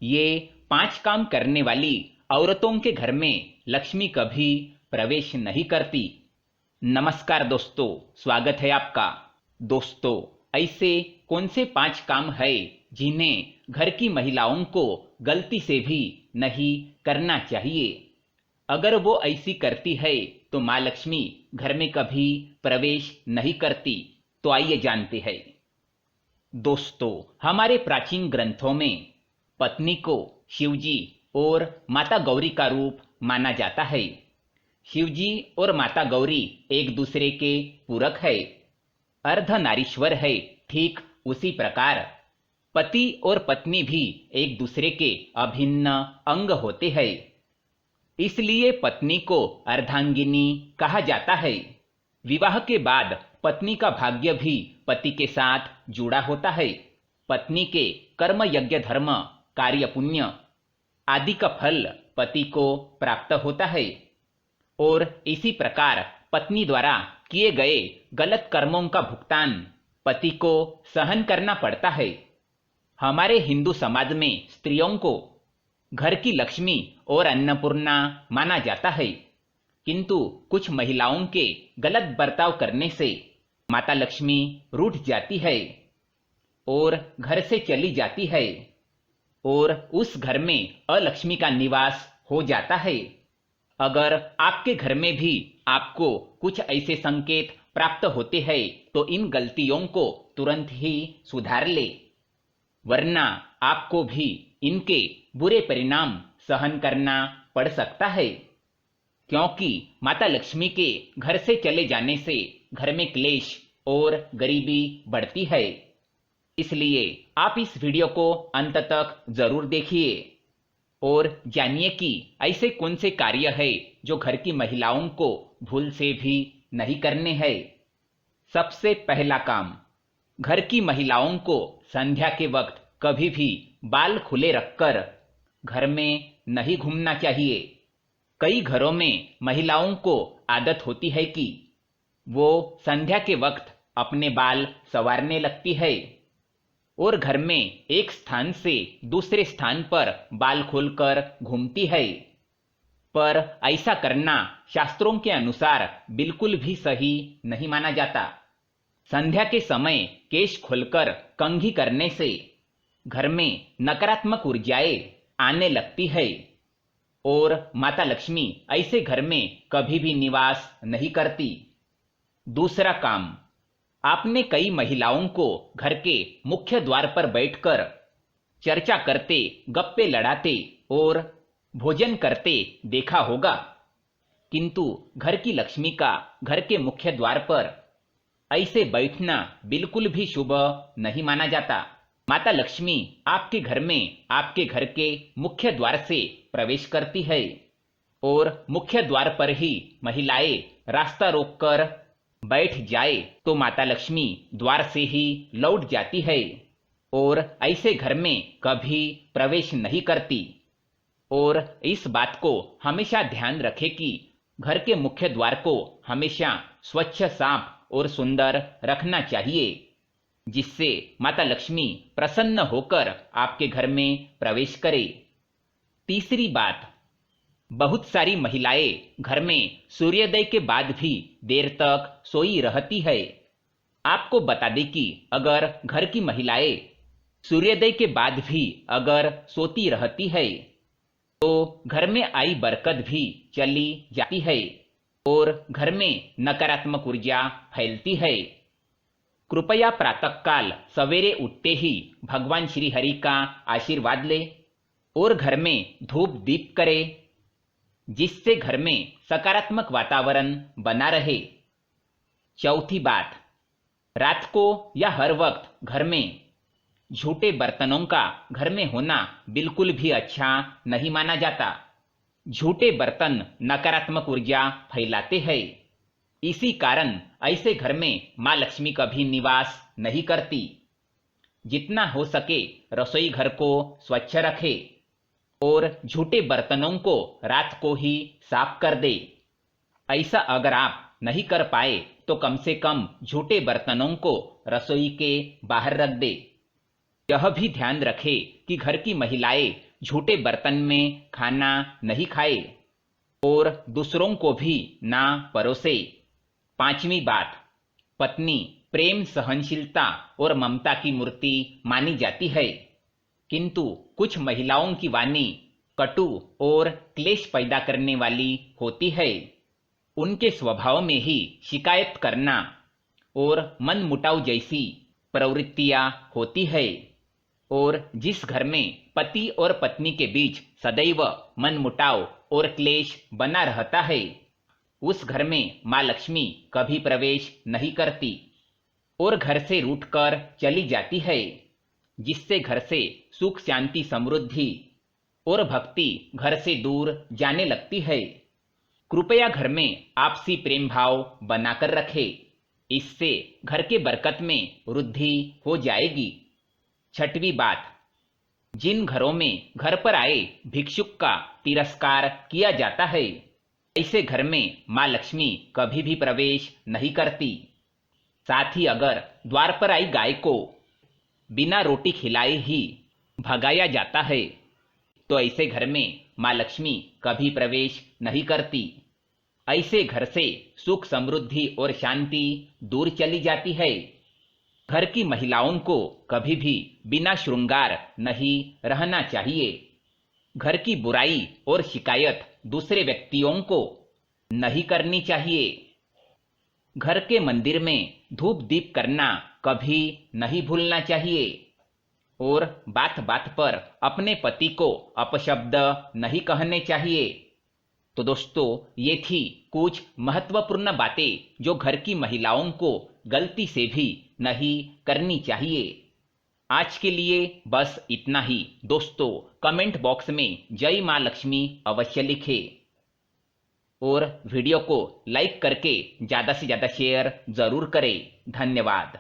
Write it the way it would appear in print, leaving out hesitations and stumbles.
ये 5 काम करने वाली औरतों के घर में लक्ष्मी कभी प्रवेश नहीं करती। नमस्कार दोस्तों, स्वागत है आपका। दोस्तों, ऐसे कौन से 5 काम है जिन्हें घर की महिलाओं को गलती से भी नहीं करना चाहिए? अगर वो ऐसी करती है तो माँ लक्ष्मी घर में कभी प्रवेश नहीं करती। तो आइए जानते हैं। दोस्तों, हमारे प्राचीन ग्रंथों में पत्नी को शिवजी और माता गौरी का रूप माना जाता है। शिवजी और माता गौरी एक दूसरे के पूरक है, अर्धनारीश्वर है। ठीक उसी प्रकार पति और पत्नी भी एक दूसरे के अभिन्न अंग होते हैं। इसलिए पत्नी को अर्धांगिनी कहा जाता है। विवाह के बाद पत्नी का भाग्य भी पति के साथ जुड़ा होता है। पत्नी के कर्म, यज्ञ, धर्म, कार्य, पुण्य आदि का फल पति को प्राप्त होता है और इसी प्रकार पत्नी द्वारा किए गए गलत कर्मों का भुगतान पति को सहन करना पड़ता है। हमारे हिंदू समाज में स्त्रियों को घर की लक्ष्मी और अन्नपूर्णा माना जाता है, किंतु कुछ महिलाओं के गलत बर्ताव करने से माता लक्ष्मी रूठ जाती है और घर से चली जाती है और उस घर में अलक्ष्मी का निवास हो जाता है। अगर आपके घर में भी आपको कुछ ऐसे संकेत प्राप्त होते हैं तो इन गलतियों को तुरंत ही सुधार ले, वरना आपको भी इनके बुरे परिणाम सहन करना पड़ सकता है। क्योंकि माता लक्ष्मी के घर से चले जाने से घर में क्लेश और गरीबी बढ़ती है। इसलिए आप इस वीडियो को अंत तक जरूर देखिए और जानिए कि ऐसे कौन से कार्य है जो घर की महिलाओं को भूल से भी नहीं करने हैं। सबसे पहला काम, घर की महिलाओं को संध्या के वक्त कभी भी बाल खुले रखकर घर में नहीं घूमना चाहिए। कई घरों में महिलाओं को आदत होती है कि वो संध्या के वक्त अपने बाल संवारने लगती है और घर में एक स्थान से दूसरे स्थान पर बाल खोलकर घूमती है। पर ऐसा करना शास्त्रों के अनुसार बिल्कुल भी सही नहीं माना जाता। संध्या के समय केश खोलकर कंघी करने से घर में नकारात्मक ऊर्जाएं आने लगती है और माता लक्ष्मी ऐसे घर में कभी भी निवास नहीं करती। दूसरा काम, आपने कई महिलाओं को घर के मुख्य द्वार पर बैठकर चर्चा करते, गप्पे लड़ाते और भोजन करते देखा होगा, किंतु घर की लक्ष्मी का घर के मुख्य द्वार पर ऐसे बैठना बिल्कुल भी शुभ नहीं माना जाता। माता लक्ष्मी आपके घर में आपके घर के मुख्य द्वार से प्रवेश करती है और मुख्य द्वार पर ही महिलाएं रास्ता रोककर बैठ जाए तो माता लक्ष्मी द्वार से ही लौट जाती है और ऐसे घर में कभी प्रवेश नहीं करती। और इस बात को हमेशा ध्यान रखें कि घर के मुख्य द्वार को हमेशा स्वच्छ, साफ और सुंदर रखना चाहिए, जिससे माता लक्ष्मी प्रसन्न होकर आपके घर में प्रवेश करे। तीसरी बात, बहुत सारी महिलाएं घर में सूर्योदय के बाद भी देर तक सोई रहती है। आपको बता दें कि अगर घर की महिलाएं सूर्योदय के बाद भी अगर सोती रहती है तो घर में आई बरकत भी चली जाती है और घर में नकारात्मक ऊर्जा फैलती है। कृपया प्रातःकाल सवेरे उठते ही भगवान श्री हरि का आशीर्वाद ले और घर में धूप दीप करे, जिससे घर में सकारात्मक वातावरण बना रहे। चौथी बात, रात को या हर वक्त घर में झूठे बर्तनों का घर में होना बिल्कुल भी अच्छा नहीं माना जाता। झूठे बर्तन नकारात्मक ऊर्जा फैलाते हैं। इसी कारण ऐसे घर में माँ लक्ष्मी कभी निवास नहीं करती। जितना हो सके रसोई घर को स्वच्छ रखे और झूठे बर्तनों को रात को ही साफ कर दे। ऐसा अगर आप नहीं कर पाए तो कम से कम झूठे बर्तनों को रसोई के बाहर रख दे। यह भी ध्यान रखें कि घर की महिलाएं झूठे बर्तन में खाना नहीं खाए और दूसरों को भी ना परोसे। 5वीं बात, पत्नी प्रेम, सहनशीलता और ममता की मूर्ति मानी जाती है, किंतु कुछ महिलाओं की वाणी कटु और क्लेश पैदा करने वाली होती है। उनके स्वभाव में ही शिकायत करना और मनमुटाव जैसी प्रवृत्तियां होती है, और जिस घर में पति और पत्नी के बीच सदैव मनमुटाव और क्लेश बना रहता है, उस घर में माँ लक्ष्मी कभी प्रवेश नहीं करती और घर से रूठकर चली जाती है, जिससे घर से सुख, शांति, समृद्धि और भक्ति घर से दूर जाने लगती है। कृपया घर में आपसी प्रेम भाव बनाकर रखें, इससे घर के बरकत में वृद्धि हो जाएगी। 6वीं बात, जिन घरों में घर पर आए भिक्षुक का तिरस्कार किया जाता है, ऐसे घर में माँ लक्ष्मी कभी भी प्रवेश नहीं करती। साथ ही अगर द्वार पर आई गाय को बिना रोटी खिलाए ही भगाया जाता है, तो ऐसे घर में माँ लक्ष्मी कभी प्रवेश नहीं करती। ऐसे घर से सुख, समृद्धि और शांति दूर चली जाती है। घर की महिलाओं को कभी भी बिना श्रृंगार नहीं रहना चाहिए। घर की बुराई और शिकायत दूसरे व्यक्तियों को नहीं करनी चाहिए। घर के मंदिर में धूप दीप करना कभी नहीं भूलना चाहिए और बात बात पर अपने पति को अपशब्द नहीं कहने चाहिए। तो दोस्तों, ये थी कुछ महत्वपूर्ण बातें जो घर की महिलाओं को गलती से भी नहीं करनी चाहिए। आज के लिए बस इतना ही। दोस्तों, कमेंट बॉक्स में जय माँ लक्ष्मी अवश्य लिखें और वीडियो को लाइक करके ज़्यादा से ज़्यादा शेयर ज़रूर करें। धन्यवाद।